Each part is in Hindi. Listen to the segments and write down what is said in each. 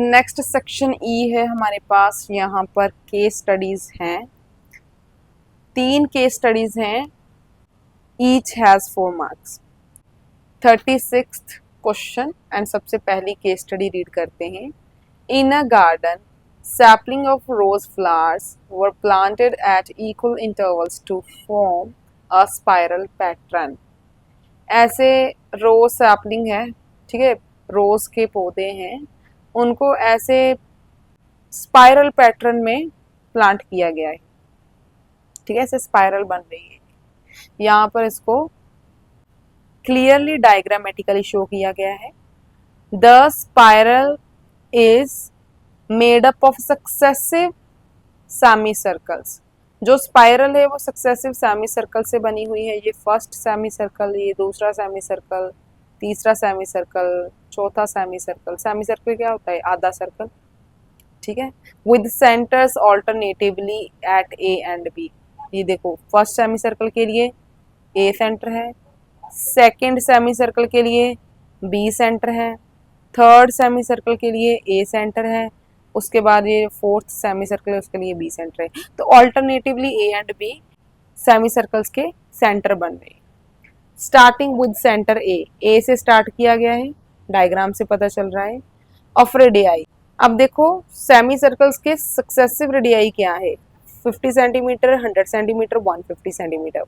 नेक्स्ट सेक्शन ई है हमारे पास। यहाँ पर केस स्टडीज हैं, 3 केस स्टडीज हैं, each has 4 marks. 36th question and सबसे पहली केस स्टडी रीड करते हैं। इन अ garden sapling of rose flowers were planted at equal intervals to form a spiral pattern। ऐसे रोज सैपलिंग है, ठीक है, रोज के पौधे हैं, उनको ऐसे स्पाइरल पैटर्न में प्लांट किया गया है, ठीक है, ऐसे स्पाइरल बन रही है। यहाँ पर इसको क्लियरली डायग्रामेटिकली शो किया गया है। The spiral is made up of successive semi circles. जो स्पाइरल है वो सक्सेसिव सेमी सर्कल से बनी हुई है। ये फर्स्ट सेमी सर्कल, ये दूसरा सेमी सर्कल, तीसरा सेमी सर्कल, चौथा सेमी सर्कल। सेमी सर्कल क्या होता है? आधा सर्कल, ठीक है। With centres alternatively at A and B. ये देखो, फर्स्ट सेमी सर्कल के लिए ए सेंटर है, सेकेंड सेमी सर्कल के लिए बी सेंटर है, थर्ड सेमी सर्कल के लिए ए सेंटर है, उसके बाद ये फोर्थ सेमी सर्कल है उसके लिए बी सेंटर है। तो ऑल्टरनेटिवली ए एंड बी सेमी सर्कल्स के सेंटर बन रहे हैं। स्टार्टिंग विद सेंटर ए से स्टार्ट किया गया है, डायग्राम से पता चल रहा है। ऑफ रेडियाई, अब देखो सेमी सर्कल्स के सक्सेसिव रेडियाई क्या है? 50 सेंटीमीटर, 100 सेंटीमीटर, 150 सेंटीमीटर।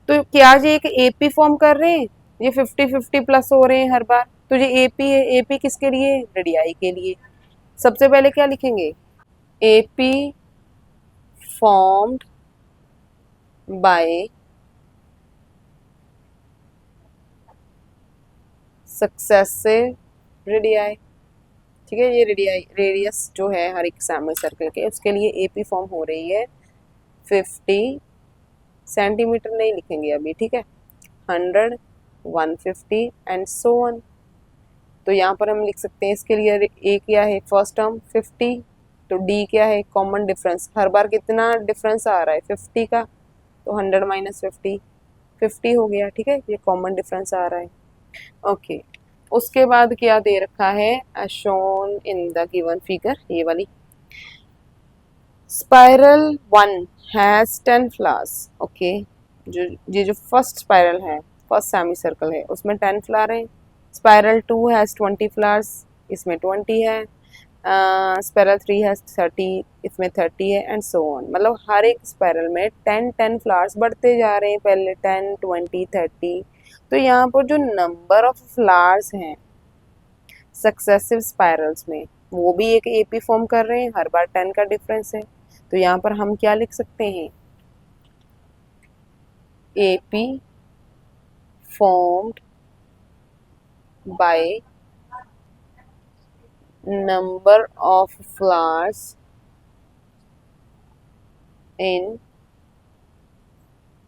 तो क्या ये एक एपी फॉर्म कर रहे हैं? ये 50-50 प्लस हो रहे हैं हर बार। तो ये एपी है, एपी किसके लिए? रेडियाई के लिए। सबसे पहले क्या लिखेंगे? AP formed by successive radii, ठीक है। ये रेडियाई, रेडियस जो है हर एक सेमी सर्कल के, उसके लिए एपी फॉर्म हो रही है। 50 सेंटीमीटर नहीं लिखेंगे अभी, ठीक है, 100, 150 एंड सो ऑन। तो यहाँ पर हम लिख सकते हैं इसके लिए ए क्या है? फर्स्ट टर्म 50, तो डी क्या है? Common difference. हर बार कितना डिफरेंस आ रहा है? 50 का, तो 100 माइनस 50, 50 हो गया, ठीक है, ये कॉमन डिफरेंस आ रहा है। ओके, उसके बाद क्या दे रखा है? As shown in the given figure, ये वाली। Spiral 1 has 10 flowers. ओके, जो ये जो फर्स्ट स्पाइरल है, फर्स्ट सेमी सर्कल है, उसमें 10 फ्लावर है। स्पाइरल 2 हैज 20 फ्लावर्स, इसमें 20 है। स्पाइरल 3 हैज 30, इसमें 30 है, एंड सो ऑन। मतलब हर एक स्पाइरल में 10 फ्लावर्स बढ़ते जा रहे हैं, पहले 10, 20, 30। तो यहाँ पर जो नंबर ऑफ फ्लावर्स हैं सक्सेसिव स्पाइरल्स में, वो भी एक एपी फॉर्म कर रहे हैं, हर बार 10 का डिफरेंस है। तो यहाँ पर हम क्या लिख सकते हैं? AP formed by number of flowers in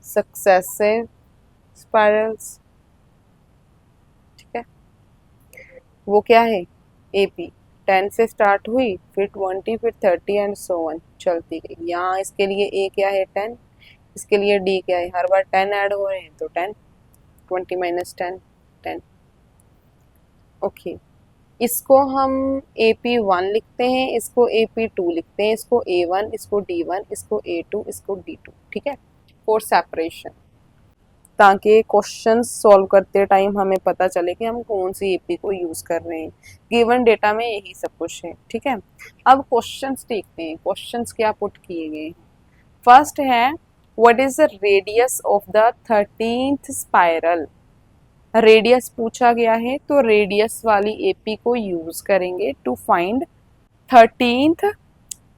successive spirals, ठीक है। वो क्या है? एपी 10 से स्टार्ट हुई, फिर 20, फिर 30 एंड सो ऑन चलती गई। यहाँ इसके लिए ए क्या है? 10, इसके लिए डी क्या है? हर बार 10 ऐड हो रहे हैं, तो 10, 20 माइनस 10, 10। ओके, इसको हम AP1 लिखते हैं, इसको AP2 लिखते हैं, इसको A1, इसको D1, इसको A2, इसको D2, ठीक है, फॉर सेपरेशन, ताकि क्वेश्चन सॉल्व करते टाइम हमें पता चले कि हम कौन सी एपी को यूज़ कर रहे हैं। गिवन डेटा में यही सब कुछ है, ठीक है। अब क्वेश्चंस देखते हैं, क्वेश्चंस क्या पुट किए गए हैं। फर्स्ट है, what is the radius of the 13th spiral. Radius पूछा गया है, तो रेडियस वाली एपी को यूज करेंगे to find 13th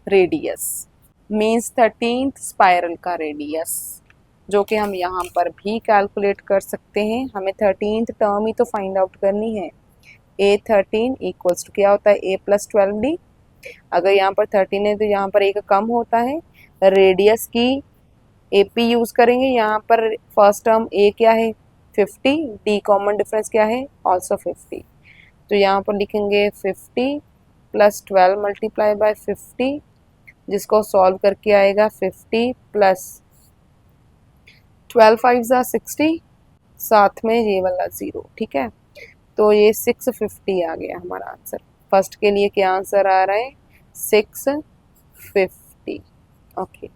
radius, means 13th spiral का रेडियस, जो कि हम यहाँ पर भी कैलकुलेट कर सकते हैं। हमें 13th टर्म ही तो फाइंड आउट करनी है। A13 इक्वल्स टू क्या होता है? A plus 12D। अगर यहाँ पर 13 है तो यहाँ पर एक कम होता है, रेडियस की AP यूज करेंगे। यहाँ पर फर्स्ट टर्म A क्या है? 50, D कॉमन डिफरेंस क्या है? ऑल्सो 50। तो यहाँ पर लिखेंगे 50 प्लस 12 मल्टीप्लाई बाय 50, जिसको सॉल्व करके आएगा 50 प्लस 12 5 ज़ा 60, साथ में ये वाला 0, ठीक है। तो ये 650 आ गया हमारा आंसर फर्स्ट के लिए क्या आंसर आ रहा है 650। ओके,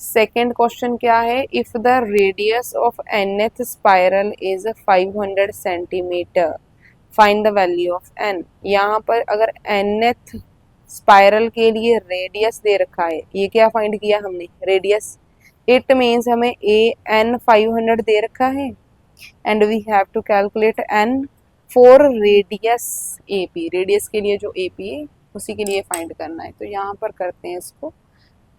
सेकेंड क्वेश्चन क्या है, if the radius of nth spiral is 500 centimetre find the value of n। यहाँ पर अगर nth स्पाइरल के लिए रेडियस दे रखा है, ये क्या फाइंड किया हमने रेडियस, इट मीन्स हमें ए एन 500 दे रखा है and we have to calculate n for radius A P, radius के लिए जो ए पी है उसी के लिए फाइंड करना है। तो यहाँ पर करते हैं इसको,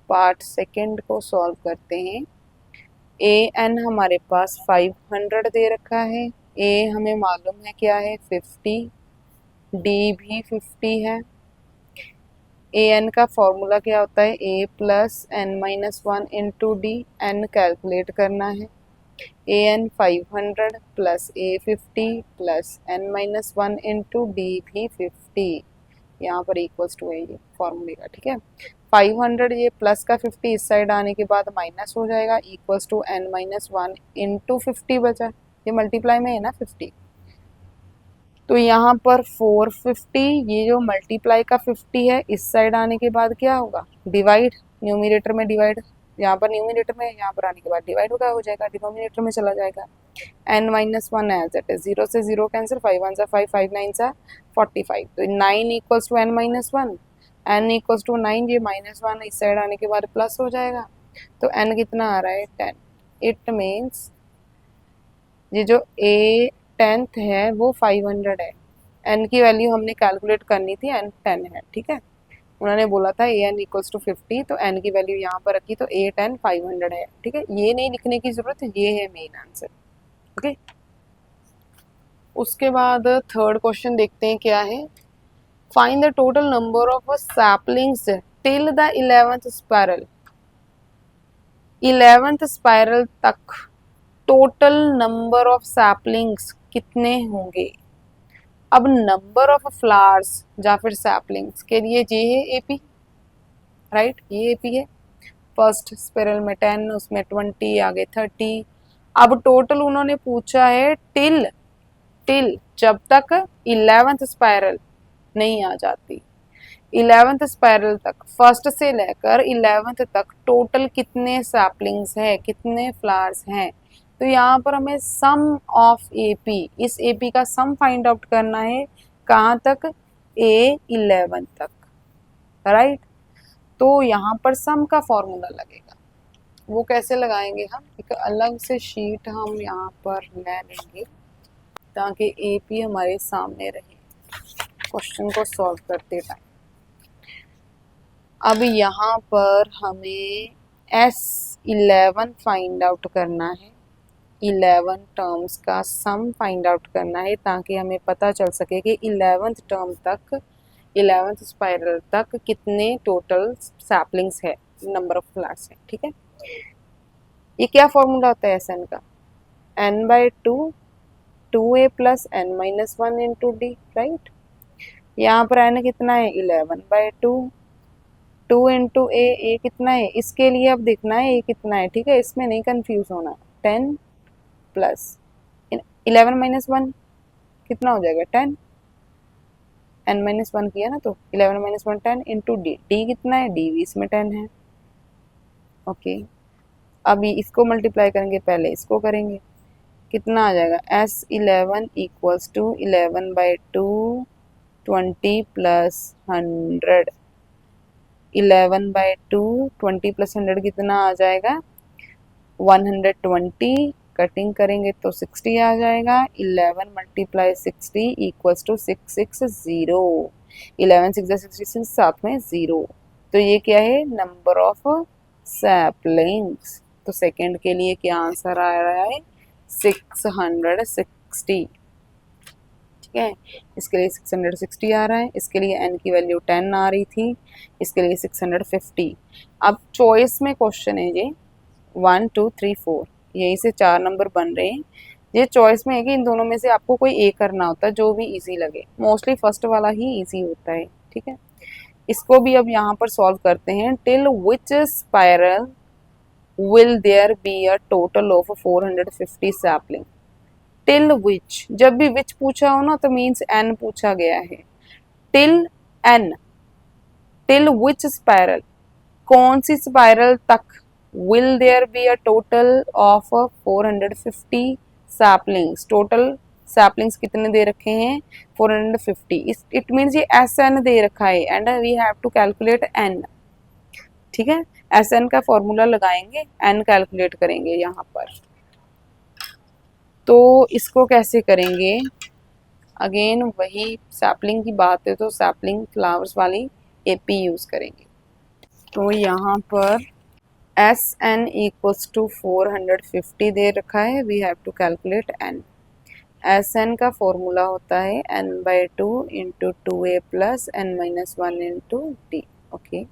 पार्ट सेकेंड को सॉल्व करते हैं। ए एन हमारे पास 500 दे रखा है, ए हमें मालूम है क्या है 50, डी भी 50 है। ए एन का फॉर्मूला क्या होता है A plus N minus one into D, N calculate करना है, A N 500 plus A 50 plus N minus one into D भी 50, यहाँ पर इक्वल्स टू है ये फॉर्मूले का, ठीक है। 500 ये प्लस का 50 इस साइड आने के बाद माइनस हो जाएगा, equals to N minus one into 50 बचा, ये मल्टीप्लाई में है ना 50, तो यहाँ पर 450, ये जो मल्टीप्लाई का 50 है इस साइड आने के बाद क्या होगा डिवाइड, न्यूमिनेटर में डिवाइड, यहाँ पर न्यूमिनेटर में, यहाँ पर आने के बाद डिवाइड होगा, हो जाएगा डिनोमिनेटर में चला जाएगा। n minus one as it is, 0 से 0 कैंसिल, 5 1 5 5 9 45, तो 9 equals to n minus one, n equals to 9, ये माइनस वन इस साइड आने के बाद प्लस हो जाएगा, तो n कितना आ रहा है 10। इट मीन्स ये जो a 10th है वो 500 है, n की वैल्यू हमने कैलकुलेट करनी थी, n 10 है, ठीक है। उन्होंने बोला था ए एन इक्वल्स टू 50, तो n की वैल्यू यहाँ पर रखी, तो ए 10 500 है, ठीक है। ये नहीं लिखने की जरूरत, ये है मेन आंसर, ओके। उसके बाद थर्ड क्वेश्चन देखते हैं क्या है, find the total number of saplings till the 11th spiral, 11th spiral तक टोटल नंबर ऑफ सैपलिंग्स कितने होंगे। अब नंबर ऑफ फ्लावर्स या फिर सैपलिंग्स के लिए ये है एपी, राइट, ये एपी है, फर्स्ट स्पाइरल में 10, उसमें 20, आगे 30। अब टोटल उन्होंने पूछा है टिल, टिल जब तक 11th स्पाइरल नहीं आ जाती, 11th स्पाइरल तक, फर्स्ट से लेकर 11th तक टोटल कितने सैपलिंग्स है, कितने फ्लावर्स हैं। तो यहाँ पर हमें सम ऑफ एपी, इस एपी का सम फाइंड आउट करना है, कहाँ तक A11 तक, राइट। तो यहाँ पर सम का फॉर्मूला लगेगा, वो कैसे लगाएंगे हम, एक अलग से शीट हम यहाँ पर ले लेंगे ताकि एपी हमारे सामने रहे क्वेश्चन को सॉल्व करते टाइम। अब यहाँ पर हमें S11 फाइंड आउट करना है, 11 टर्म्स का सम फाइंड आउट करना है, ताकि हमें पता चल सके कि 11th टर्म तक, 11th स्पाइरल तक कितने टोटल सैपलिंग्स है, नंबर ऑफ फ्लावर्स है, ठीक है। ये क्या फॉर्मूला होता है SN का, n/2 2a plus n minus one into D, right. यहाँ पर n कितना है 11/2, 2 इंटू ए कितना है, इसके लिए अब देखना है ए कितना है, ठीक है, इसमें नहीं कंफ्यूज होना, 10 प्लस 11 माइनस वन कितना हो जाएगा 10, n माइनस वन किया ना, तो 11 minus one 10 into D, D कितना है, डी भी इसमें 10 है, ओके। अभी इसको मल्टीप्लाई करेंगे, पहले इसको करेंगे, कितना आ जाएगा S11 equals to 11/2 20 plus 100, 11/2 20 plus 100 कितना आ जाएगा 120, कटिंग करेंगे तो 60 आ जाएगा, 11 मल्टीप्लाई 60 इक्वल्स टू 660, 11 6 66, साथ में 0, तो ये क्या है नंबर ऑफ सैपलिंग्स। तो सेकंड के लिए क्या आंसर आ रहा है 660, ठीक है, इसके लिए 660 आ रहा है, इसके लिए n की वैल्यू 10 आ रही थी, इसके लिए 650। अब चॉइस में क्वेश्चन है ये 1 2 3 4, यही से 4 नंबर बन रहे हैं, ये चॉइस में है कि इन दोनों में से आपको कोई ए करना होता है, जो भी इजी लगे, मोस्टली फर्स्ट वाला ही इजी होता है, ठीक है। इसको भी अब यहाँ पर सॉल्व करते हैं, till which spiral will there be a total of 450 sapling, till which, जब भी विच पूछा हो ना तो मीन्स n पूछा गया है, till N, till which spiral, कौन सी स्पाइरल तक, will there be a total of 450 saplings, total saplings कितने दे रखे हैं 450, इट मीन्स ये एस एन दे रखा है and we have to calculate N. ठीक है, एस एन का फॉर्मूला लगाएंगे, एन कैलकुलेट करेंगे यहाँ पर। तो इसको कैसे करेंगे, अगेन वही सैपलिंग की बात है तो सैपलिंग फ्लावर्स वाली एपी यूज करेंगे। तो यहाँ पर एस एन इक्वल्स टू 450 दे रखा है, we have to calculate N. S N का फॉर्मूला होता है N by two into two A plus N minus one into D. Okay,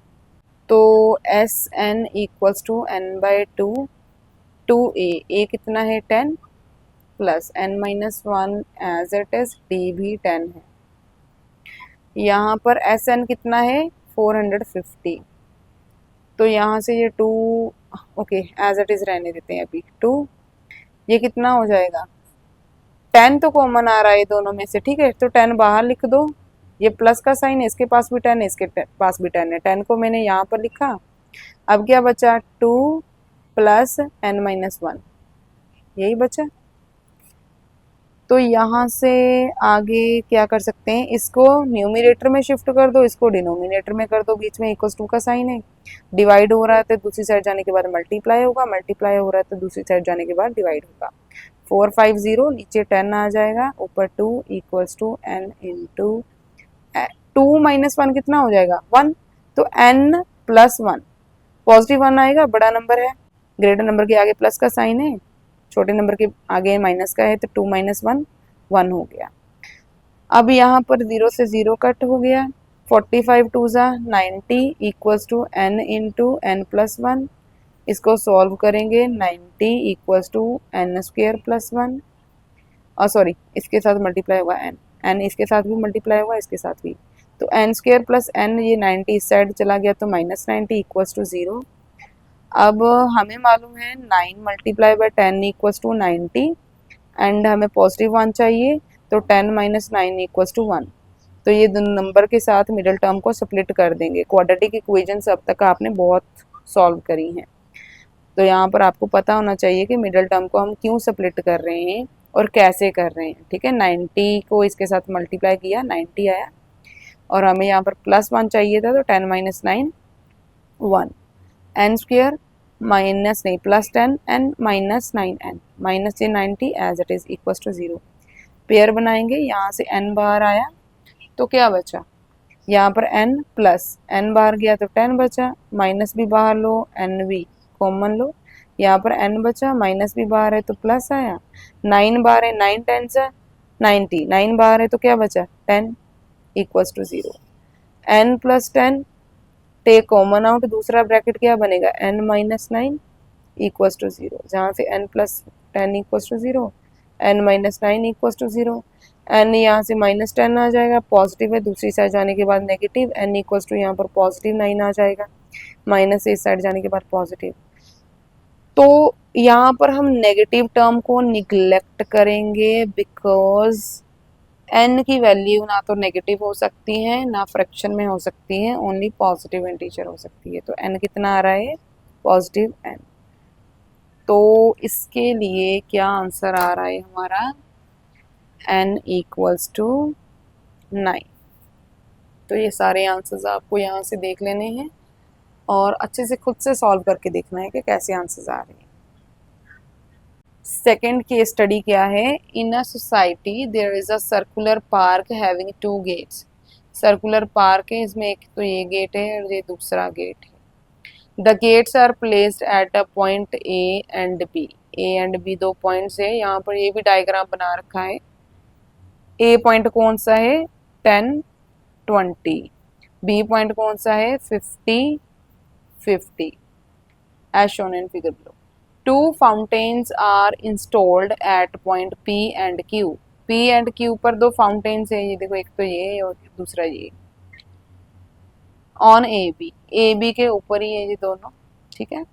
तो S N equals to N by two, two A कितना है 10 plus N minus one as it is, D भी 10 है। यहाँ पर एस एन कितना है 450, तो यहाँ से ये 2, ओके एज इट इज रहने देते हैं अभी 2, ये कितना हो जाएगा 10 तो कॉमन आ रहा है दोनों में से, ठीक है, तो 10 बाहर लिख दो, ये प्लस का साइन है, इसके पास भी 10 है, इसके पास भी 10 है, 10 को मैंने यहाँ पर लिखा। अब क्या बचा 2 प्लस एन माइनस वन, यही बचा। तो यहाँ से आगे क्या कर सकते हैं, इसको न्यूमिनेटर में शिफ्ट कर दो, इसको डिनोमिनेटर में कर दो, बीच में इक्वल्स टू का साइन है, डिवाइड हो रहा है तो दूसरी साइड जाने के बाद मल्टीप्लाई होगा, मल्टीप्लाई हो रहा है तो दूसरी साइड जाने के बाद डिवाइड होगा। 450 नीचे 10 आ जाएगा, ऊपर 2 equals to N into 2 minus one कितना हो जाएगा 1, तो N plus one, positive one आएगा, बड़ा नंबर है, ग्रेटर नंबर के आगे प्लस का साइन है, छोटे नंबर के आगे माइनस का है, तो 2 माइनस वन 1 हो गया। अब यहाँ पर 0 से 0 कट हो गया, 45 टू ज़ा 90 equals to N into N plus one, इसको सॉल्व करेंगे 90 equals to N square plus one, और सॉरी इसके साथ मल्टीप्लाई होगा एन, एन इसके साथ भी मल्टीप्लाई होगा, इसके साथ भी, तो एन स्क्वेयर प्लस एन, ये 90 इस साइड चला गया तो माइनस 90 इक्वल्स टू 0। अब हमें मालूम है 9 multiply by 10 equals to 90 and हमें पॉजिटिव वन चाहिए, तो 10 माइनस 9 इक्वल्स टू 1, तो ये दोनों नंबर के साथ मिडिल टर्म को स्प्लिट कर देंगे। क्वाड्रेटिक इक्वेशंस अब तक आपने बहुत सॉल्व करी हैं, तो यहाँ पर आपको पता होना चाहिए कि मिडिल टर्म को हम क्यों स्प्लिट कर रहे हैं और कैसे कर रहे हैं। ठीक है, 90 को इसके साथ मल्टीप्लाई किया 90 आया, और हमें यहाँ पर प्लस वन चाहिए था, तो 10 माइनस 9 1, एन स्क्वेयर माइनस नहीं plus 10 N minus 9 N, minus ये 90 as it is equals to 0। Pair बनाएंगे, यहाँ से एन बाहर आया तो क्या बचा, यहाँ पर एन प्लस एन बाहर गया तो 10 बचा, माइनस भी बाहर लो एन भी कॉमन लो, यहाँ पर एन बचा, माइनस भी बाहर है तो प्लस आया, 9 बाहर है 9 10 सा 90, 9 बाहर है तो क्या बचा 10 equals to 0। N plus 10 take common out, दूसरा ब्रैकेट क्या बनेगा एन माइनस 9 इक्वल्स टू 0, जहाँ से N plus 10 equals to 0, N minus 9 equals to 0, N यहाँ से माइनस 10 आ जाएगा, पॉजिटिव है, दूसरी साइड जाने के बाद नेगेटिव, एन इक्वल्स टू यहाँ पर पॉजिटिव 9 आ जाएगा, माइनस से इस साइड जाने के बाद पॉजिटिव। तो यहाँ पर हम नेगेटिव टर्म को निग्लेक्ट करेंगे, बिकॉज एन की वैल्यू ना तो नेगेटिव हो सकती है ना फ्रैक्शन में हो सकती है, ओनली पॉजिटिव इंटीजर हो सकती है। तो एन कितना आ रहा है पॉजिटिव एन, तो इसके लिए क्या आंसर आ रहा है हमारा एन इक्वल्स टू 9। तो ये सारे आंसर्स आपको यहाँ से देख लेने हैं और अच्छे से खुद से सॉल्व करके देखना है कि कैसे आंसर्स आ रहे हैं। सेकेंड केस स्टडी क्या है, in a society there is a circular park having 2 gates. Circular park है, इसमें एक तो ये गेट है और ये दूसरा गेट है। The gates are placed at a point A and B, A and B 2 points है, यहाँ पर ये भी डायग्राम बना रखा है। ए पॉइंट कौन सा है 10 20, बी पॉइंट कौन सा है 50 50 as shown in figure below. 2 fountains are installed at point P and Q। P and Q पर 2 फाउंटेन्स है, ये देखो एक तो ये और दूसरा ये, ऑन ए बी के ऊपर ही है ये दोनों, ठीक है।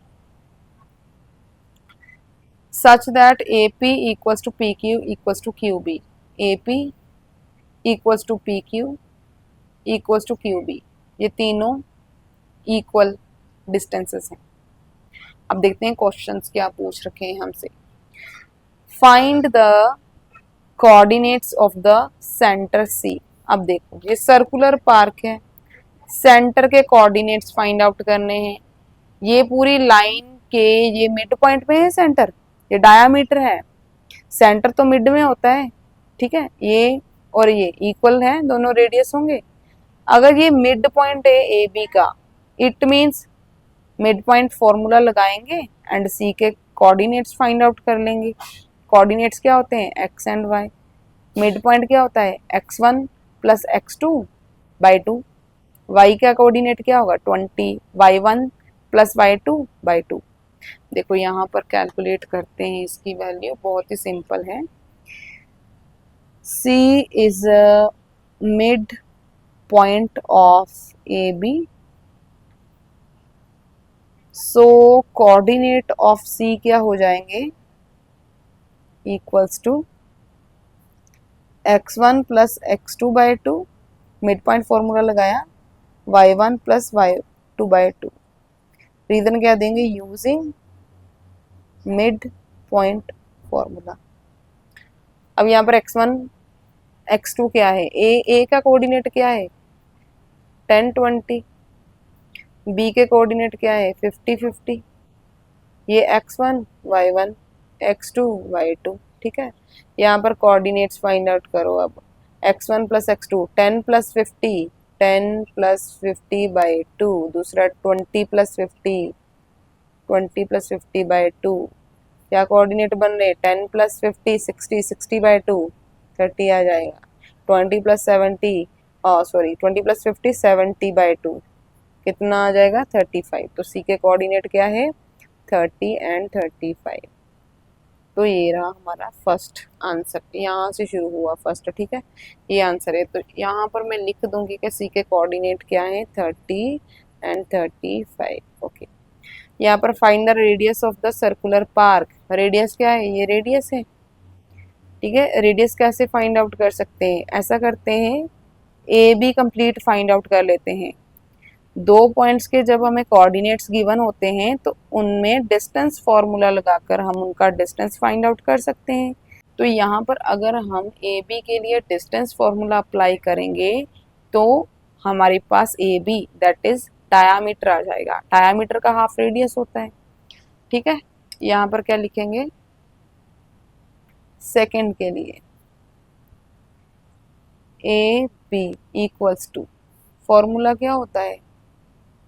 Such that AP equals to PQ equals to QB, AP equals to PQ equals to Q B, ये तीनों इक्वल डिस्टेंसेस हैं। अब देखते हैं क्वेश्चंस क्या पूछ रखे हैं हमसे। Find the coordinates of the centre C. अब देखो ये सर्कुलर पार्क है, सेंटर के कोऑर्डिनेट्स फाइंड आउट करने हैं। ये पूरी लाइन के ये मिड पॉइंट में है सेंटर, ये डायामीटर है, सेंटर तो मिड में होता है, ठीक है। ये और ये इक्वल है, दोनों रेडियस होंगे। अगर ये मिड पॉइंट है ए बी का, it means mid point formula लगाएंगे एंड सी के कोऑर्डिनेट्स फाइंड आउट कर लेंगे। कोऑर्डिनेट्स क्या होते हैं, X and Y. Mid point क्या होता है, x1 plus x2 by 2। y का कोऑर्डिनेट क्या होगा, 20, y1 प्लस y2 बाई 2। देखो यहाँ पर कैलकुलेट करते हैं इसकी वैल्यू, बहुत ही सिंपल है। C is mid point of A B, so coordinate of C क्या हो जाएंगे, equals to x1 plus x2 by 2, mid point formula लगाया, y1 plus y2 by 2। Reason क्या देंगे, यूजिंग मिड पॉइंट फॉर्मूला। अब यहाँ पर x1 x2 क्या है, ए का कोऑर्डिनेट क्या है 10 20, बी के कोऑर्डिनेट क्या है 50 50, ये x1 y1 x2 y2, ठीक है। यहाँ पर कोऑर्डिनेट्स फाइंड आउट करो। अब x1 plus x2 10 plus 50, 10 plus 50 by 2, दूसरा 20 प्लस 50, 20 प्लस 50 बाई 2। क्या कोऑर्डिनेट बन रहे, 10 प्लस 50 60, 60 बाई 2 30 आ जाएगा। 20 प्लस 70 सॉरी 20 प्लस 50 70 बाई 2 कितना आ जाएगा 35। तो सी के कोऑर्डिनेट क्या है 30 एंड 35। तो ये रहा हमारा फर्स्ट आंसर, यहाँ से शुरू हुआ फर्स्ट, ठीक है, ये आंसर है। तो यहाँ पर मैं लिख दूंगी कि सी के कोऑर्डिनेट क्या है 30 एंड 35। ओके, यहाँ पर find the radius of the circular park. Radius क्या है, ये रेडियस है, ठीक है। रेडियस कैसे फाइंड आउट कर सकते हैं, ऐसा करते हैं A B complete find out कर लेते हैं। दो पॉइंट्स के जब हमें कोऑर्डिनेट्स गिवन होते हैं तो उनमें डिस्टेंस फॉर्मूला लगाकर हम उनका डिस्टेंस फाइंड आउट कर सकते हैं। तो यहाँ पर अगर हम ए बी के लिए डिस्टेंस फॉर्मूला अप्लाई करेंगे तो हमारे पास A B that is diameter आ जाएगा। डायामीटर का हाफ रेडियस होता है, ठीक है। यहाँ पर क्या लिखेंगे, सेकेंड के लिए A B equals to, formula क्या होता है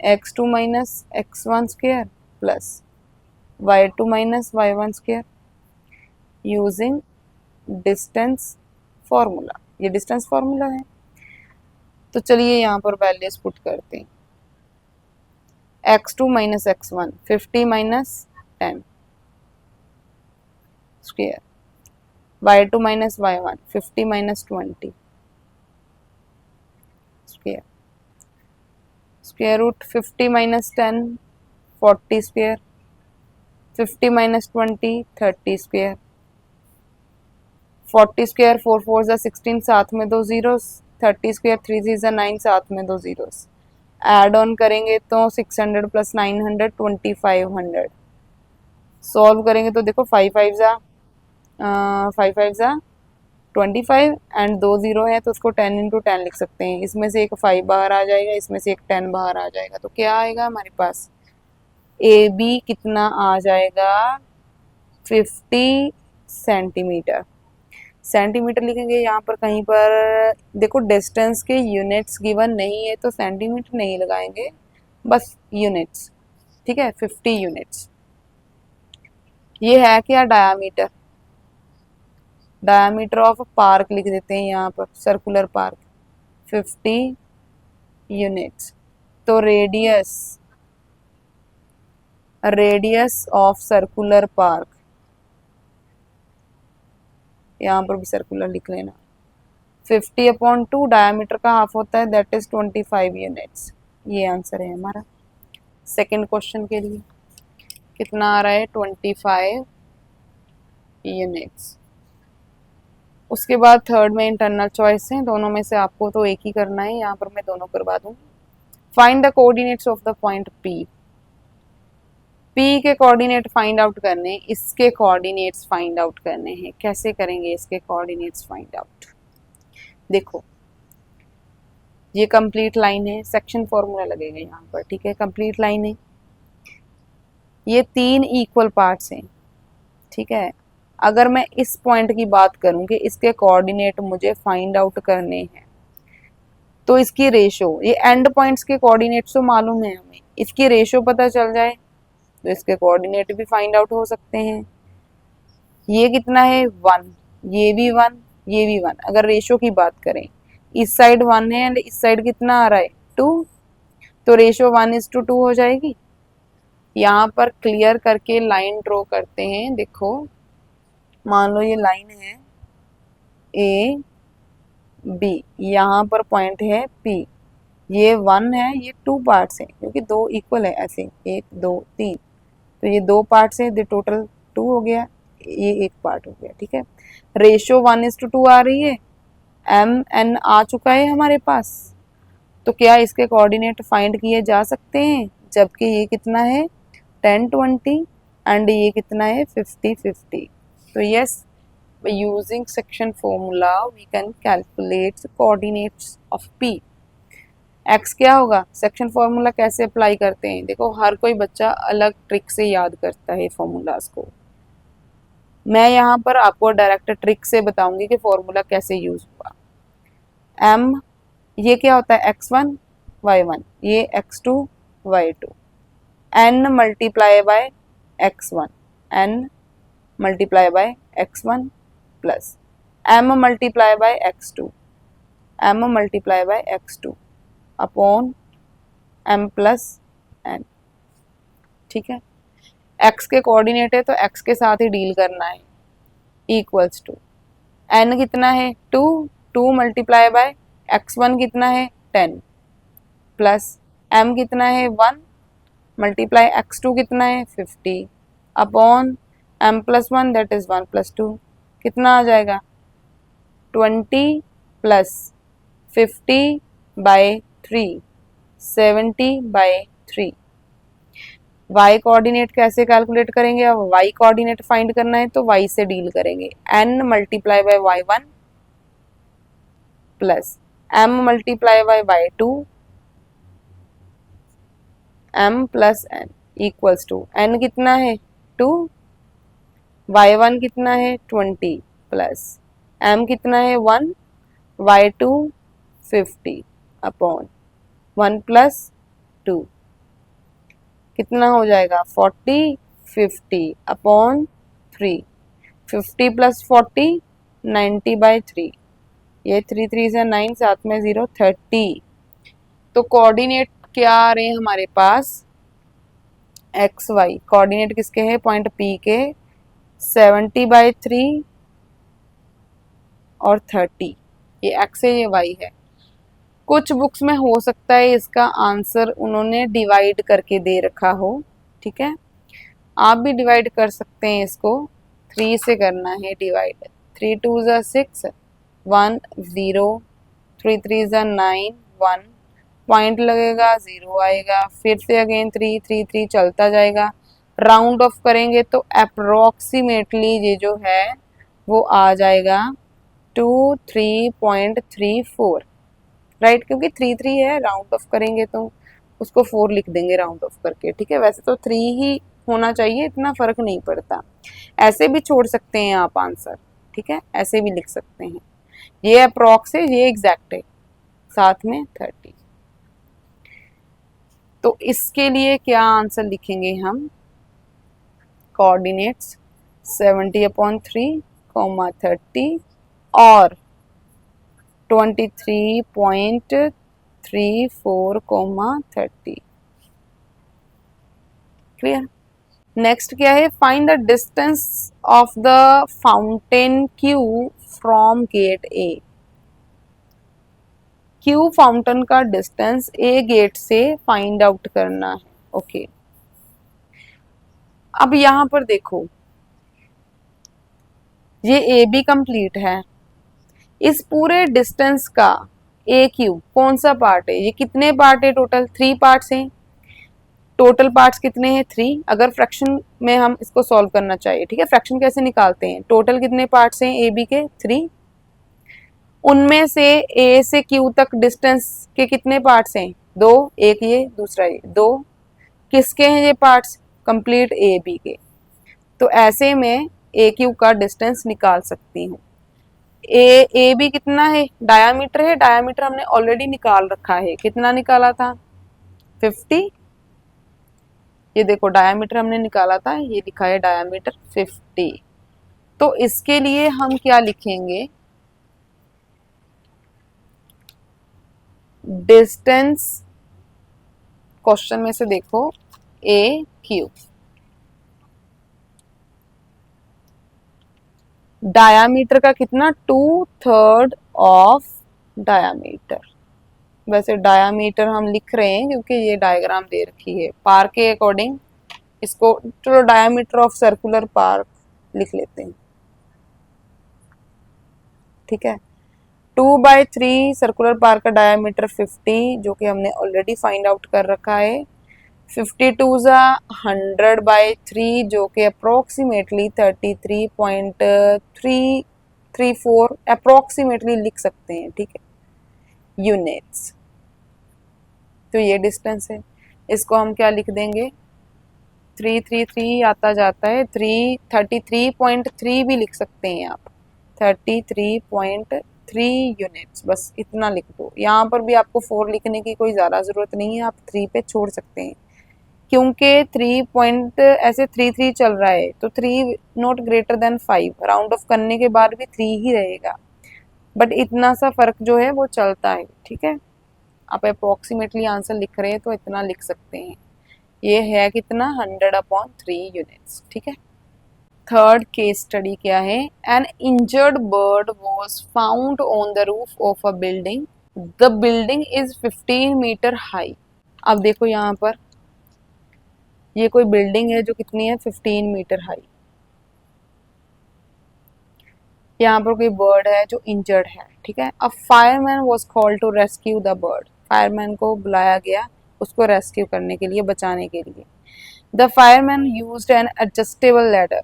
x2 minus x1 square plus y2 minus y1 square using distance formula. ये डिस्टेंस फॉर्मूला है। तो चलिए यहाँ पर वैल्यूज पुट करते हैं। x2 minus x1 50 minus 10 square, y2 minus y1 50 minus 20 square, square root 50 minus 10 40 square, 50 minus 20 30 square, 40 square 4 4 जा 16 साथ में दो जीरोस, 30 स्क्वायर 3 3 जा 9 साथ में दो जीरोस, ऐड ऑन करेंगे तो 600 प्लस 900 2500। सॉल्व करेंगे तो देखो 5 5 जा 25 एंड दो जीरो है तो उसको 10 इंटू 10 लिख सकते हैं। इसमें से एक 5 बाहर आ जाएगा, इसमें से एक 10 बाहर आ जाएगा। तो क्या आएगा हमारे पास, ए बी कितना आ जाएगा 50 सेंटीमीटर। सेंटीमीटर लिखेंगे यहाँ पर, कहीं पर देखो डिस्टेंस के यूनिट्स गिवन नहीं है तो सेंटीमीटर नहीं लगाएंगे, बस यूनिट्स, ठीक है 50 यूनिट्स। ये है क्या डायामीटर, डायामीटर ऑफ पार्क लिख देते हैं यहाँ पर, सर्कुलर पार्क 50 यूनिट्स। तो रेडियस ऑफ सर्कुलर पार्क, यहाँ पर भी सर्कुलर लिख लेना, 50/2 डायमीटर का हाफ होता है दैट इज 25 यूनिट्स। ये आंसर है हमारा सेकंड क्वेश्चन के लिए। कितना आ रहा है 25 यूनिट्स। उसके बाद थर्ड में इंटरनल चॉइस है, दोनों में से आपको तो एक ही करना है, यहाँ पर मैं दोनों करवा दूंगी। Find the coordinates of the point P. P के कोऑर्डिनेट फाइंड आउट करने, इसके कोऑर्डिनेट्स फाइंड आउट करने हैं। कैसे करेंगे इसके कोऑर्डिनेट्स फाइंड आउट? देखो ये कंप्लीट लाइन है, सेक्शन फॉर्मूला लगेगा यहाँ पर, ठीक है। कंप्लीट लाइन है, ये 3 इक्वल पार्ट्स हैं, ठीक है। अगर मैं इस पॉइंट की बात करूं कि इसके कोऑर्डिनेट मुझे फाइंड आउट करने हैं, तो इसकी रेशो, ये एंड पॉइंट्स के कोऑर्डिनेट्स तो मालूम है हमें, इसकी रेशो पता चल जाए तो इसके कोऑर्डिनेट भी फाइंड आउट हो सकते हैं। ये कितना है 1, ये भी 1, ये भी 1। अगर रेशो की बात करें, इस साइड 1 है एंड इस साइड कितना आ रहा है 2, तो रेशो 1:2 हो जाएगी। यहाँ पर क्लियर करके लाइन ड्रॉ करते हैं। देखो मान लो ये लाइन है ए बी, यहाँ पर पॉइंट है पी, ये 1 है, ये 2 पार्ट्स हैं क्योंकि 2 इक्वल है, ऐसे 1 2 3, तो ये 2 पार्ट्स है, टोटल 2 हो गया, ये एक पार्ट हो गया, ठीक है। रेशो 1:2 आ रही है, एम एन आ चुका है हमारे पास, तो क्या इसके कोऑर्डिनेट फाइंड किए जा सकते हैं? जबकि ये कितना है 10 20 एंड ये कितना है 50 50। तो yes, by using section formula we can calculate the coordinates of P। x क्या होगा? सेक्शन फॉर्मूला कैसे अप्लाई करते हैं? देखो हर कोई बच्चा अलग ट्रिक से याद करता है फॉर्मूलाज को, मैं यहाँ पर आपको डायरेक्ट ट्रिक से बताऊंगी कि फॉर्मूला कैसे यूज हुआ। m ये क्या होता है x1 y1, ये x2 y2, n multiply bye x1, n multiply bye x1 plus m multiply bye x2, m multiply bye x2 upon m plus n, ठीक है। x के कोऑर्डिनेट है तो x के साथ ही डील करना है, इक्वल्स टू n कितना है 2, 2 मल्टीप्लाई बाय x1 कितना है 10 प्लस m कितना है 1 मल्टीप्लाई x2 कितना है 50 upon m plus 1 that is 1 plus 2, कितना आ जाएगा 20 plus 50 by 3, 70 by 3। y coordinate कैसे कैलकुलेट करेंगे? अब y कोऑर्डिनेट फाइंड करना है तो y से डील करेंगे, n multiply by y1 plus m multiply by y2 m plus n equals to n कितना है 2, y1 कितना है 20 प्लस m कितना है 1, y2 50 अपॉन 1 प्लस 2, कितना हो जाएगा 40 50 अपॉन 3, 50 प्लस 40 90 बाय 3, ये 3 3 से 9, साथ में 0 30। तो कोऑर्डिनेट क्या आ रहे हैं हमारे पास एक्स वाई, कोऑर्डिनेट किसके हैं पॉइंट पी के 70 बाय 3 और 30, ये एक्स है ये वाई है। कुछ बुक्स में हो सकता है इसका आंसर उन्होंने डिवाइड करके दे रखा हो, ठीक है, आप भी डिवाइड कर सकते हैं इसको, 3 से करना है डिवाइड, 3 2 ज़ा 6 1 0, 3 3 ज़ा 9 1, पॉइंट लगेगा 0 आएगा, फिर से अगेन 3 3 3 चलता जाएगा, राउंड ऑफ करेंगे तो अप्रोक्सीमेटली ये जो है वो आ जाएगा 23.34, राइट, क्योंकि 3 3 है, राउंड ऑफ करेंगे तो उसको 4 लिख देंगे राउंड ऑफ करके, ठीक है। वैसे तो 3 ही होना चाहिए, इतना फर्क नहीं पड़ता, ऐसे भी छोड़ सकते हैं आप आंसर, ठीक है, ऐसे भी लिख सकते हैं, ये अप्रोक्स है ये एग्जैक्ट है, साथ में 30। तो इसके लिए क्या आंसर लिखेंगे हम, कोऑर्डिनेट्स 70/3, 30 और 23.34, 30, क्लियर। नेक्स्ट क्या है, find the distance of the fountain Q from gate A. Q fountain का डिस्टेंस ए गेट से फाइंड आउट करना है, ओके। अब यहां पर देखो ये ए बी कंप्लीट है, इस पूरे डिस्टेंस का ए क्यूब कौन सा पार्ट है? ये कितने पार्ट है? टोटल 3 पार्ट्स हैं। टोटल पार्ट्स कितने हैं? 3। अगर फ्रैक्शन में हम इसको सॉल्व करना चाहिए, ठीक है, फ्रैक्शन कैसे निकालते हैं? टोटल कितने पार्ट्स हैं ए बी के? 3। उनमें से ए से क्यू तक डिस्टेंस के कितने पार्ट्स हैं? 2। एक ये, दूसरा ये, 2। किसके हैं ये पार्ट्स? कंप्लीट ए बी के। तो ऐसे में ए क्यू का डिस्टेंस निकाल सकती हूँ। ए बी कितना है? डायामीटर है, डायामीटर हमने ऑलरेडी निकाल रखा है। कितना निकाला था? 50। ये देखो डायामीटर हमने निकाला था, ये लिखा है डायामीटर 50। तो इसके लिए हम क्या लिखेंगे? डिस्टेंस, क्वेश्चन में से देखो, ए क्यू, डायामीटर का कितना? 2/3 ऑफ डायामीटर। वैसे डायामीटर हम लिख रहे हैं क्योंकि ये डायग्राम दे रखी है। पार के अकॉर्डिंग इसको, चलो डायामीटर ऑफ सर्कुलर पार्क लिख लेते हैं, ठीक है। 2/3 सर्कुलर पार्क का डायामीटर 50, जो कि हमने ऑलरेडी फाइंड आउट कर रखा है। 52 ज़ा 100/3, जो कि अप्रोक्सीमेटली 33.334 अप्रोक्सीमेटली लिख सकते हैं, ठीक है, यूनिट्स। तो ये डिस्टेंस है, इसको हम क्या लिख देंगे? 333 आता जाता है, 33.3 भी लिख सकते हैं आप, 33.3 यूनिट्स, बस इतना लिख दो। यहाँ पर भी आपको 4 लिखने की कोई ज़्यादा ज़रूरत नहीं है, आप 3 पे छोड़ सकते हैं, क्योंकि 3 पॉइंट ऐसे 3 चल रहा है, तो 3 not greater than 5, round of करने के बाद भी 3 ही रहेगा, बट इतना सा फर्क जो है वो चलता है, ठीक है। आप अप्रोक्सीमेटली आंसर लिख रहे हैं तो इतना लिख सकते हैं। ये है कितना? 100/3 यूनिट्स, ठीक है। थर्ड केस स्टडी क्या है? An injured bird was found on the roof of a building, the building is 15 metre high. अब देखो यहाँ पर ये कोई बिल्डिंग है जो कितनी है? 15 मीटर हाई। यहाँ पर कोई बर्ड है जो इंजर्ड है, ठीक है। A fireman was called to rescue the bird, fireman को बुलाया गया उसको रेस्क्यू करने के लिए, बचाने के लिए। The fireman used N adjustable ladder,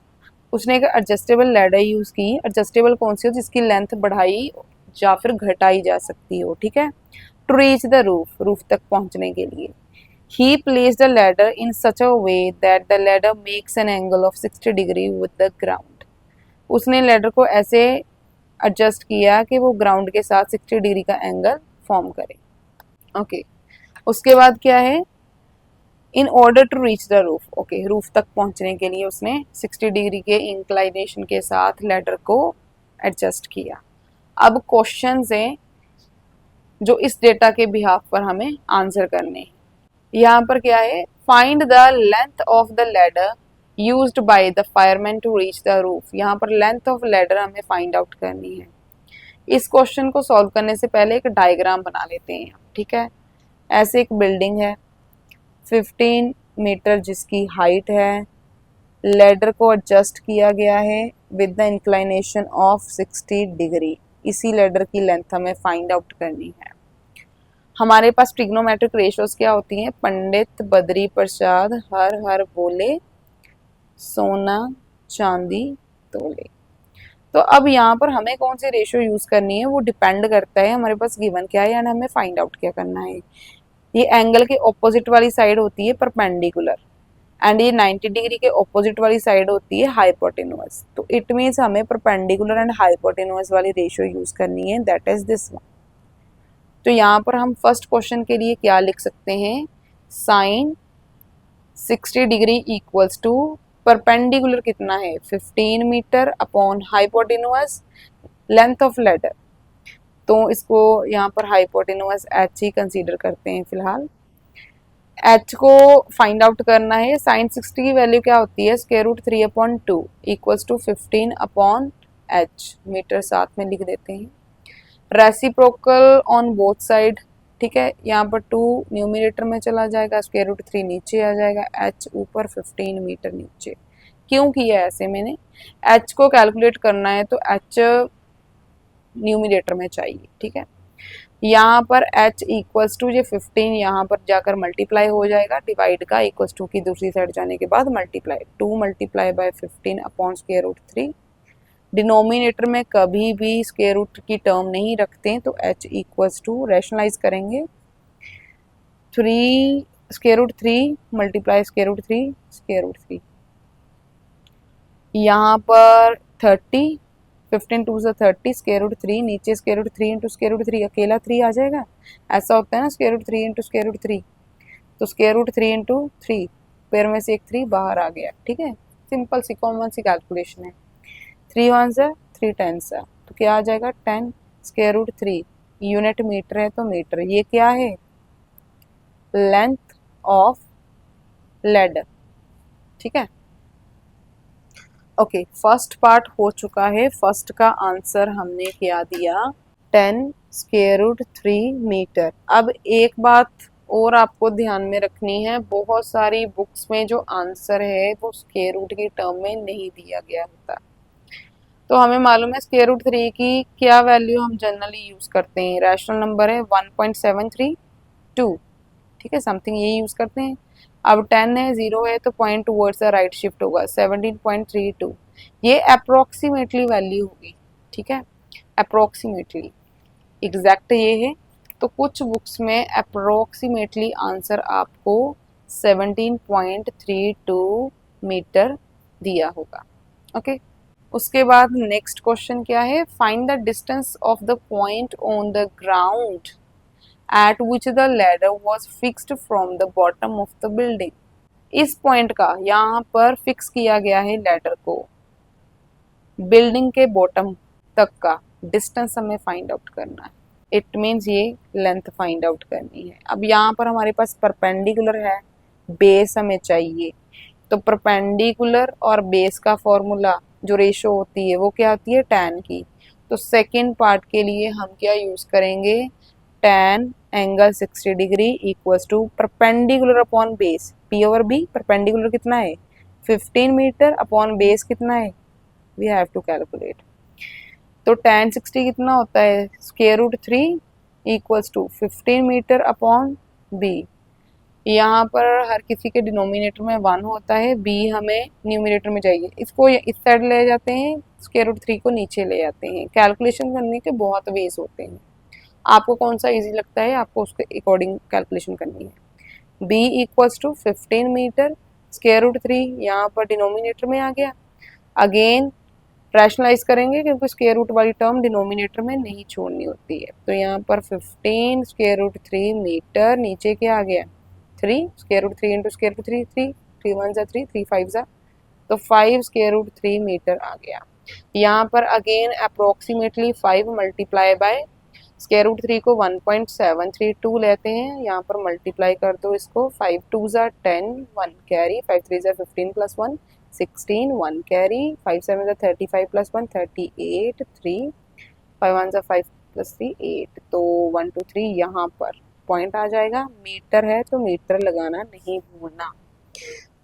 उसने एक एडजस्टेबल लैडर यूज की। एडजस्टेबल कौन सी हो? जिसकी लेंथ बढ़ाई या फिर घटाई जा सकती हो, ठीक है। To reach the roof, roof तक पहुंचने के लिए। He placed the ladder in such a way that the ladder makes an angle of 60 degree with the ground. उसने लैडर को ऐसे एडजस्ट किया कि वो ग्राउंड के साथ 60 डिग्री का एंगल फॉर्म करे, ओके। उसके बाद क्या है? In order to reach the roof, okay, roof तक पहुंचने के लिए उसने 60 डिग्री के इंक्लाइनेशन के साथ लैडर को एडजस्ट किया। अब क्वेश्चन हैं जो इस डेटा के बिहाफ पर हमें आंसर करने हैं। यहाँ पर क्या है? Find the length of the ladder used by the fireman to reach the roof. यहाँ पर लेंथ ऑफ लैडर हमें फाइंड आउट करनी है। इस क्वेश्चन को सॉल्व करने से पहले एक डायग्राम बना लेते हैं, ठीक है। ऐसे एक बिल्डिंग है 15 मीटर जिसकी हाइट है, लैडर को एडजस्ट किया गया है with the inclination of 60 degree. इसी लैडर की लेंथ हमें फाइंड आउट करनी है। हमारे पास ट्रिग्नोमेट्रिक रेशियोज क्या होती हैं? पंडित बद्री प्रसाद हर हर बोले, सोना चांदी तोले। तो अब यहाँ पर हमें कौन सी रेशियो यूज करनी है वो डिपेंड करता है हमारे पास गिवन क्या है एंड हमें फाइंड आउट क्या करना है। ये एंगल के ऑपोजिट वाली साइड होती है परपेंडिकुलर, एंड ये 90 डिग्री के ऑपोजिट वाली साइड होती है हाइपोटेन्यूअस। तो इट मीन्स हमें परपेंडिकुलर एंड हाइपोटेन्यूअस वाली रेशियो यूज करनी है, दैट इज दिस वन। तो यहाँ पर हम फर्स्ट क्वेश्चन के लिए क्या लिख सकते हैं? Sine 60 degree equals to perpendicular कितना है? 15 metre upon hypotenuse length of ladder. तो इसको यहाँ पर हाइपोटेन्यूअस एच ही कंसीडर करते हैं फिलहाल। एच को फाइंड आउट करना है। साइन 60 की वैल्यू क्या होती है? √3/2 equals to 15 upon H, metre साथ में लिख देते हैं। रेसिप्रोकल ऑन बोथ साइड, ठीक है। यहाँ पर 2 न्यूमिनेटर में चला जाएगा, √3 नीचे आ जाएगा, h ऊपर 15 मीटर नीचे। क्यों किया ऐसे मैंने? h को कैलकुलेट करना है तो h न्यूमिनेटर में चाहिए, ठीक है। यहाँ पर h इक्वल्स टू ये 15 यहाँ पर जाकर मल्टीप्लाई हो जाएगा, डिवाइड का इक्वल्स टू की दूसरी साइड जाने के बाद multiply, 2 multiply by 15 upon square root 3। Denominator में कभी भी स्क्वायर रूट की टर्म नहीं रखते हैं, तो h इक्वल्स टू रैशनलाइज करेंगे 3 square root 3 multiply square root 3 square root 3, यहाँ पर 30, 15 टू ज़ा 30 स्क्वायर रूट 3, नीचे square root 3 into square root 3 अकेला 3 आ जाएगा, ऐसा होता है ना square root 3 into square root 3, तो स्क्वायर रूट 3 इंटू 3, पेयर में से एक 3 बाहर आ गया, ठीक है। सिंपल सी कॉमन सी कैलकुलेशन है, 3 1 सा 3 10 सा, तो क्या आ जाएगा 10 स्क्वायर रूट 3, यूनिट मीटर है तो मीटर, ये क्या है लेंथ ऑफ लैडर, ठीक है। ओके, फर्स्ट पार्ट हो चुका है, फर्स्ट का आंसर हमने क्या दिया 10 स्क्वायर रूट 3 मीटर। अब एक बात और आपको ध्यान में रखनी है, बहुत सारी बुक्स में जो आंसर है वो स्क्वायर रूट की टर्म में नहीं दिया गया होता, तो हमें मालूम है स्क्वायर रूट 3 की क्या वैल्यू हम जनरली यूज करते हैं, रैशनल नंबर है 1.732, ठीक है, समथिंग ये यूज करते हैं। अब 10 है, 0 है, तो point towards the right shift होगा 17.32, ये अप्रोक्सीमेटली वैल्यू होगी, ठीक है, अप्रोक्सीमेटली, एग्जैक्ट ये है, तो कुछ बुक्स में अप्रोक्सीमेटली आंसर आपको 17.32 मीटर दिया होगा, ओके। उसके बाद नेक्स्ट क्वेश्चन क्या है, find the distance of the point on the ground at which the ladder was fixed from the bottom of the building। इस पॉइंट का यहाँ पर फिक्स किया गया है लैडर को, बिल्डिंग के बॉटम तक का डिस्टेंस हमें फाइंड आउट करना है, इट मीन्स ये लेंथ फाइंड आउट करनी है। अब यहाँ पर हमारे पास परपेंडिकुलर है, बेस हमें चाहिए, तो परपेंडिकुलर और बेस का फॉर्मूला जो रेशो होती है वो क्या होती है tan की, तो सेकेंड पार्ट के लिए हम क्या यूज करेंगे tan angle 60 degree equals to perpendicular upon base, P over B, perpendicular कितना है 15 मीटर अपॉन बेस कितना है, वी हैव टू कैलकुलेट, तो tan 60 कितना होता है square root 3 equals to 15 metre upon B, यहाँ पर हर किसी के डिनोमिनेटर में 1 होता है, b हमें न्यूमिनेटर में चाहिए, इसको इस साइड ले जाते हैं, स्क्वायर रूट 3 को नीचे ले जाते हैं, कैलकुलेशन करने के बहुत वेज होते हैं, आपको कौन सा इजी लगता है आपको उसके अकॉर्डिंग कैलकुलेशन करनी है। b equals to 15 metre square root 3 यहाँ पर डिनोमिनेटर में आ गया, अगेन रैशनलाइज करेंगे क्योंकि स्क्वायर रूट वाली टर्म डिनोमिनेटर में नहीं छोड़नी होती है, तो यहाँ पर 15 स्क्वायर रूट 3 मीटर, नीचे क्या आ गया 3 square root 3 into square root 3 3 3 1 जा 3 3 5 जा, तो 5 स्क्वायर रूट 3 मीटर आ गया। यहाँ पर again approximately 5 multiply by square root 3 को 1.732 लेते हैं, यहाँ पर मल्टीप्लाई कर दो इसको, 5 2 जा 10 1 कैरी, 5 3 जा 15 प्लस 1 16 1 कैरी, 5 7 जा 35 प्लस 1 38 3 5 1 जा 5 प्लस 3 8, तो 1 2 3 यहाँ पर पॉइंट आ जाएगा, मीटर है तो मीटर लगाना नहीं भूलना,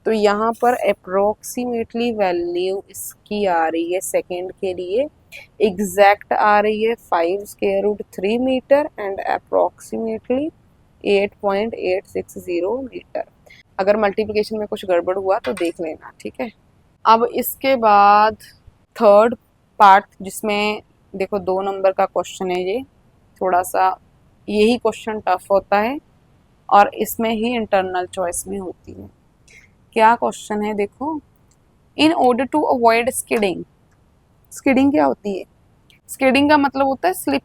तो यहाँ पर अप्रोक्सीमेटली वैल्यू इसकी आ रही है सेकेंड के लिए, एग्जैक्ट आ रही है 5 square root 3 metre and approximately 8.860 metre. अगर मल्टीप्लिकेशन में कुछ गड़बड़ हुआ तो देख लेना, ठीक है। अब इसके बाद थर्ड पार्ट जिसमें देखो 2 नंबर का क्वेश्चन है, ये थोड़ा सा यही क्वेश्चन टफ होता है और इसमें ही इंटरनल चॉइस भी होती है। क्या क्वेश्चन है देखो, in order to avoid skidding, skidding क्या होती है, स्किडिंग का मतलब होता है स्लिप,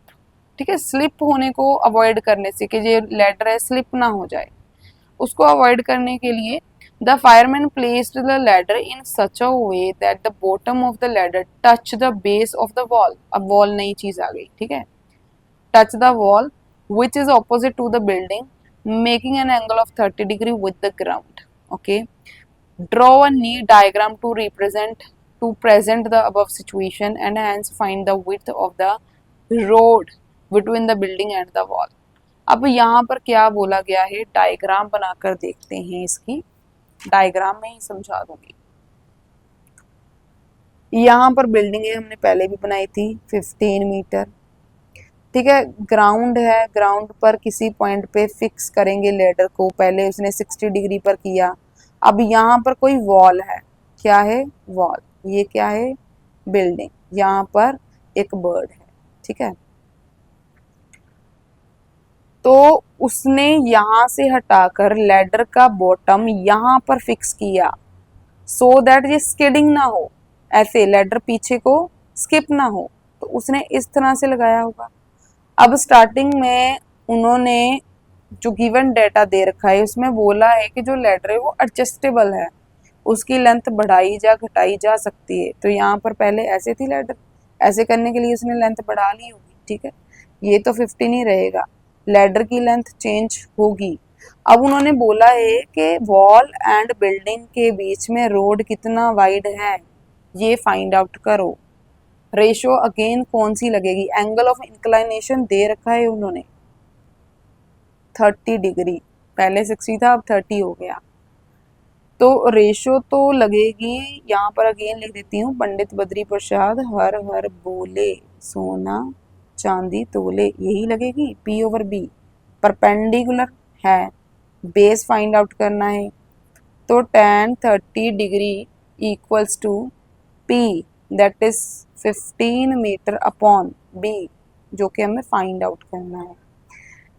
ठीक है, स्लिप होने को अवॉइड करने से कि ये लैडर है स्लिप ना हो जाए, उसको अवॉइड करने के लिए the fireman placed the ladder in such a way that the bottom of the ladder touch the base of the wall, अब वॉल नई चीज आ गई, ठीक है, touch the wall which is opposite to the building making an angle of 30 degree with the ground, okay, draw a neat diagram to present the above situation and hence find the width of the road between the building and the wall। अब यहाँ पर क्या बोला गया है, डायग्राम बनाकर देखते हैं, इसकी डायग्राम में ही समझा दूंगी। यहाँ पर बिल्डिंग है, हमने पहले भी बनाई थी 15 मीटर, ठीक है। ग्राउंड है, ग्राउंड पर किसी पॉइंट पे फिक्स करेंगे लेडर को, पहले उसने 60 डिग्री पर किया। अब यहाँ पर कोई वॉल है, क्या है, वॉल, ये क्या है, बिल्डिंग, यहाँ पर एक बर्ड है, ठीक है। तो उसने यहां से हटाकर लेडर का बॉटम यहां पर फिक्स किया, सो दैट ये स्किडिंग ना हो, ऐसे लेडर पीछे को स्किप ना हो, तो उसने इस तरह से लगाया होगा। अब स्टार्टिंग में उन्होंने जो गिवन डेटा दे रखा है उसमें बोला है कि जो लेडर है वो एडजस्टेबल है, उसकी लेंथ बढ़ाई जा घटाई जा सकती है। तो यहाँ पर पहले ऐसे थी लेडर, ऐसे करने के लिए उसने लेंथ बढ़ा ली होगी, ठीक है। ये तो 15 ही रहेगा, लेडर की लेंथ चेंज होगी। अब उन्होंने बोला है कि वॉल एंड बिल्डिंग के बीच में रोड कितना वाइड है, ये फाइंड आउट करो। रेशो अगेन कौन सी लगेगी, एंगल ऑफ इंक्लाइनेशन दे रखा है उन्होंने 30 डिग्री, पहले 60 था अब 30 हो गया, तो रेशो तो लगेगी, यहाँ पर अगेन लिख देती हूँ, पंडित बद्री प्रसाद हर हर बोले सोना चांदी तोले, यही लगेगी P ओवर B। परपेंडिकुलर है, बेस फाइंड आउट करना है, तो tan 30 degree equals to P, that is 15 metre upon B, जो कि हमें फाइंड आउट करना है।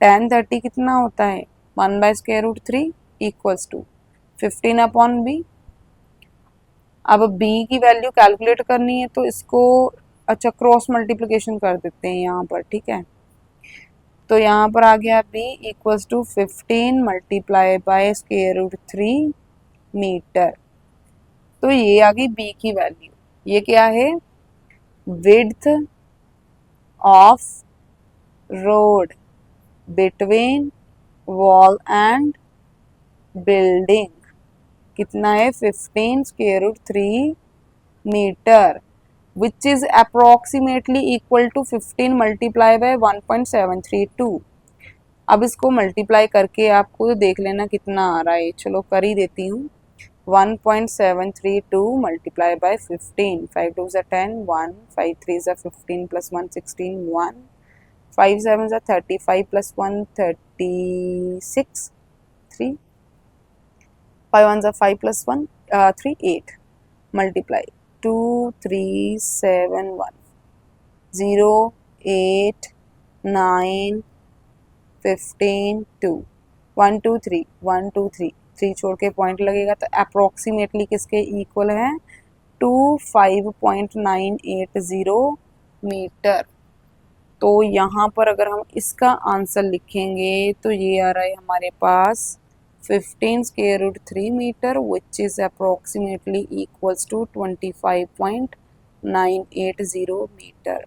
tan 30 कितना होता है, 1/√3 इक्वल्स टू 15 अपॉन B। अब B की वैल्यू कैलकुलेट करनी है तो इसको अच्छा क्रॉस मल्टीप्लिकेशन कर देते हैं यहाँ पर, ठीक है। तो यहाँ पर आ गया B equals to 15 multiply by √3 metre. तो ये आ गई B की वैल्यू। ये क्या है, width of road between wall and building कितना है, 15 √3 metre, which is approximately equal to 15 multiply by 1.732। अब इसको मल्टीप्लाई करके आपको देख लेना कितना आ रहा है, चलो कर ही देती हूँ। 1.732 multiply by 15, 5 2 10, 1 5 3 15 plus 1 16, 1 5 7 35 plus 1 36, 3 5 1 5 plus 1 3 8 multiply 2 3 7 1 0 8 9 15 2 1 2 3 1 2 3 3 छोड़ के पॉइंट लगेगा, तो अप्रोक्सीमेटली किसके इक्वल है, 25.980 मीटर। तो यहाँ पर अगर हम इसका आंसर लिखेंगे तो ये आ रहा है हमारे पास 15 √3 metre, which is approximately equals to 25.980 metre.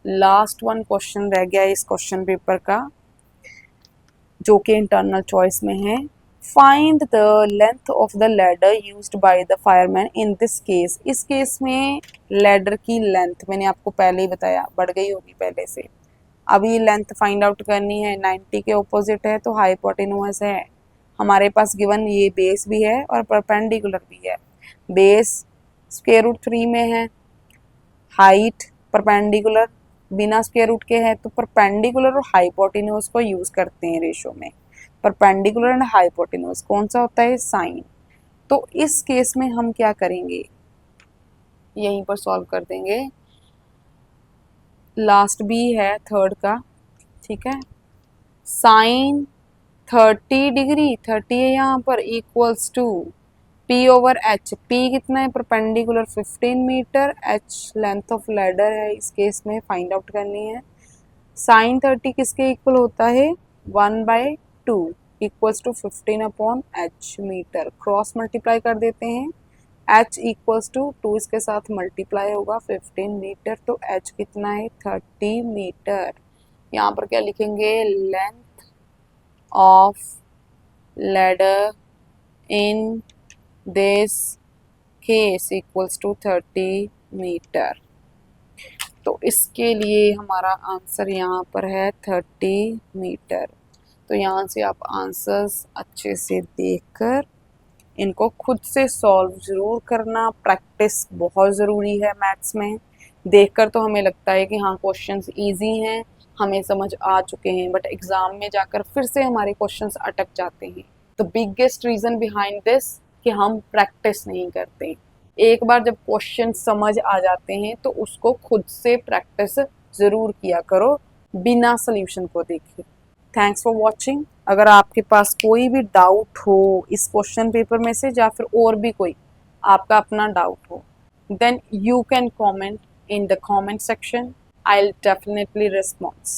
Last one question रह गया इस क्वेश्चन पेपर का, जो कि इंटरनल चॉइस में है। Find the length of the ladder used by the fireman in this case. इस केस में लैडर की लेंथ मैंने आपको पहले ही बताया बढ़ गई होगी पहले से। अब ये लेंथ फाइंड आउट करनी है, 90 के ऑपोजिट है तो हाइपोटेन्यूज है। हमारे पास गिवन ये बेस भी है और परपेंडिकुलर भी है। बेस √3 में है, हाइट परपेंडिकुलर बिना स्क्वायर रूट के है, तो परपेंडिकुलर और हाइपोटेन्यूज को यूज करते हैं रेशो में। परपेंडिकुलर एंड हाइपोटेन्यूज कौन सा होता है, साइन। तो इस केस में हम क्या करेंगे, यहीं पर सॉल्व कर देंगे। लास्ट भी है थर्ड का, ठीक है। साइन 30 डिग्री 30 है यहाँ पर equals to P over H। P कितना है, perpendicular 15 metre, H length of ladder है, इस केस में फाइंड आउट करनी है। साइन 30 किसके इक्वल होता है, 1/2 equals to 15 upon H metre. Cross multiply कर देते हैं, H इक्वल्स टू 2 इसके साथ मल्टीप्लाई होगा 15 मीटर, तो H कितना है 30 मीटर। यहाँ पर क्या लिखेंगे, length of ladder in this case equals to 30 metre. तो इसके लिए हमारा आंसर यहाँ पर है 30 मीटर। तो यहाँ से आप आंसर्स अच्छे से देखकर इनको खुद से सॉल्व ज़रूर करना, प्रैक्टिस बहुत ज़रूरी है मैथ्स में। देखकर तो हमें लगता है कि हाँ क्वेश्चंस इजी हैं, हमें समझ आ चुके हैं, बट एग्ज़ाम में जाकर फिर से हमारे क्वेश्चंस अटक जाते हैं। The biggest reason behind this कि हम प्रैक्टिस नहीं करते। एक बार जब क्वेश्चन समझ आ जाते हैं तो उसको खुद से प्रैक्टिस ज़रूर किया करो, बिना सोल्यूशन को देखे। Thanks for watching. अगर आपके पास कोई भी डाउट हो इस क्वेश्चन पेपर में से, या फिर और भी कोई आपका अपना डाउट हो, then you can comment in the comment section. I'll definitely respond.